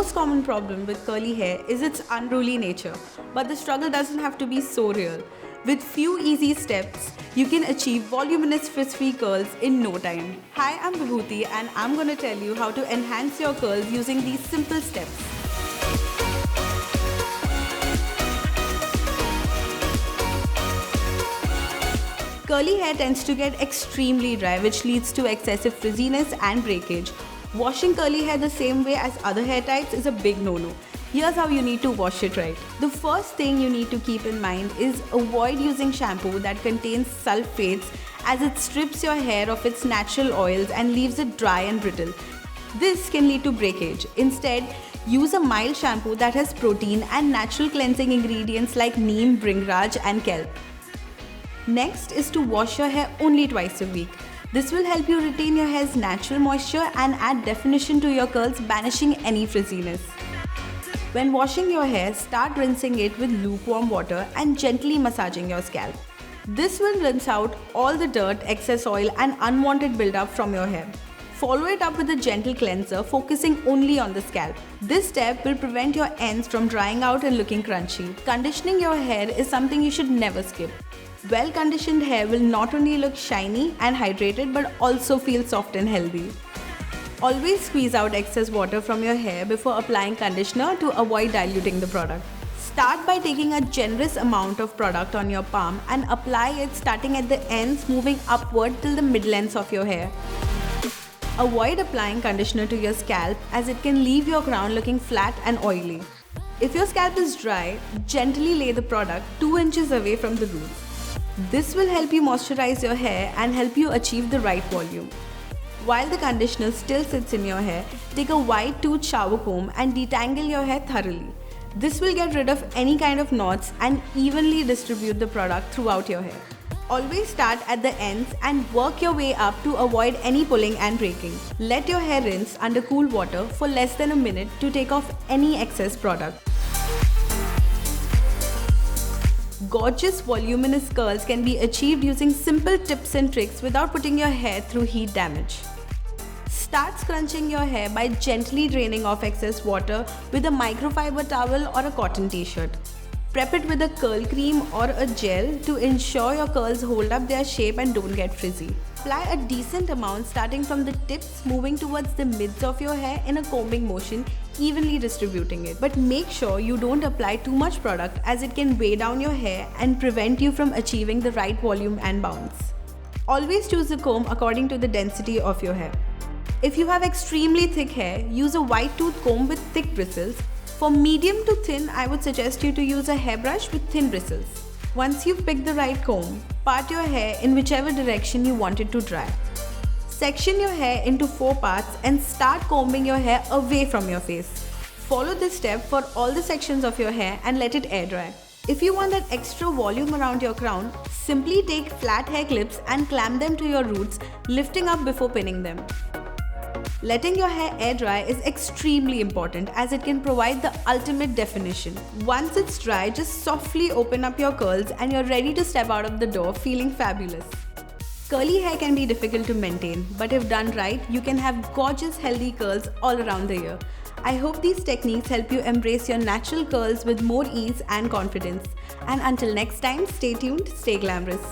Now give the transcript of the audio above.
most common problem with curly hair is its unruly nature, but the struggle doesn't have to be so real. With few easy steps, you can achieve voluminous frizz-free curls in no time. Hi, I'm Vibhuti and I'm going to tell you how to enhance your curls using these simple steps. Curly hair tends to get extremely dry, which leads to excessive frizziness and breakage. Washing curly hair the same way as other hair types is a big no-no. Here's how you need to wash it right. The first thing you need to keep in mind is avoid using shampoo that contains sulfates, as it strips your hair of its natural oils and leaves it dry and brittle. This can lead to breakage. Instead, use a mild shampoo that has protein and natural cleansing ingredients like neem, bhringraj and kelp. Next is to wash your hair only twice a week. This will help you retain your hair's natural moisture and add definition to your curls, banishing any frizziness. When washing your hair, start rinsing it with lukewarm water and gently massaging your scalp. This will rinse out all the dirt, excess oil and unwanted buildup from your hair. Follow it up with a gentle cleanser, focusing only on the scalp. This step will prevent your ends from drying out and looking crunchy. Conditioning your hair is something you should never skip. Well-conditioned hair will not only look shiny and hydrated but also feel soft and healthy. Always squeeze out excess water from your hair before applying conditioner to avoid diluting the product. Start by taking a generous amount of product on your palm and apply it starting at the ends, moving upward till the mid-lengths of your hair. Avoid applying conditioner to your scalp as it can leave your crown looking flat and oily. If your scalp is dry, gently lay the product 2 inches away from the roots. This will help you moisturize your hair and help you achieve the right volume. While the conditioner still sits in your hair, take a wide tooth shower comb and detangle your hair thoroughly. This will get rid of any kind of knots and evenly distribute the product throughout your hair. Always start at the ends and work your way up to avoid any pulling and breaking. Let your hair rinse under cool water for less than a minute to take off any excess product. Gorgeous voluminous curls can be achieved using simple tips and tricks without putting your hair through heat damage. Start scrunching your hair by gently draining off excess water with a microfiber towel or a cotton t-shirt. Prep it with a curl cream or a gel to ensure your curls hold up their shape and don't get frizzy. Apply a decent amount starting from the tips moving towards the mids of your hair in a combing motion, evenly distributing it. But make sure you don't apply too much product as it can weigh down your hair and prevent you from achieving the right volume and bounce. Always choose a comb according to the density of your hair. If you have extremely thick hair, use a wide tooth comb with thick bristles. For medium to thin, I would suggest you to use a hairbrush with thin bristles. Once you've picked the right comb, part your hair in whichever direction you want it to dry. Section your hair into 4 parts and start combing your hair away from your face. Follow this step for all the sections of your hair and let it air dry. If you want that extra volume around your crown, simply take flat hair clips and clamp them to your roots, lifting up before pinning them. Letting your hair air dry is extremely important as it can provide the ultimate definition. Once it's dry, just softly open up your curls and you're ready to step out of the door feeling fabulous. Curly hair can be difficult to maintain, but if done right, you can have gorgeous healthy curls all around the year. I hope these techniques help you embrace your natural curls with more ease and confidence. And until next time, stay tuned, stay glamorous.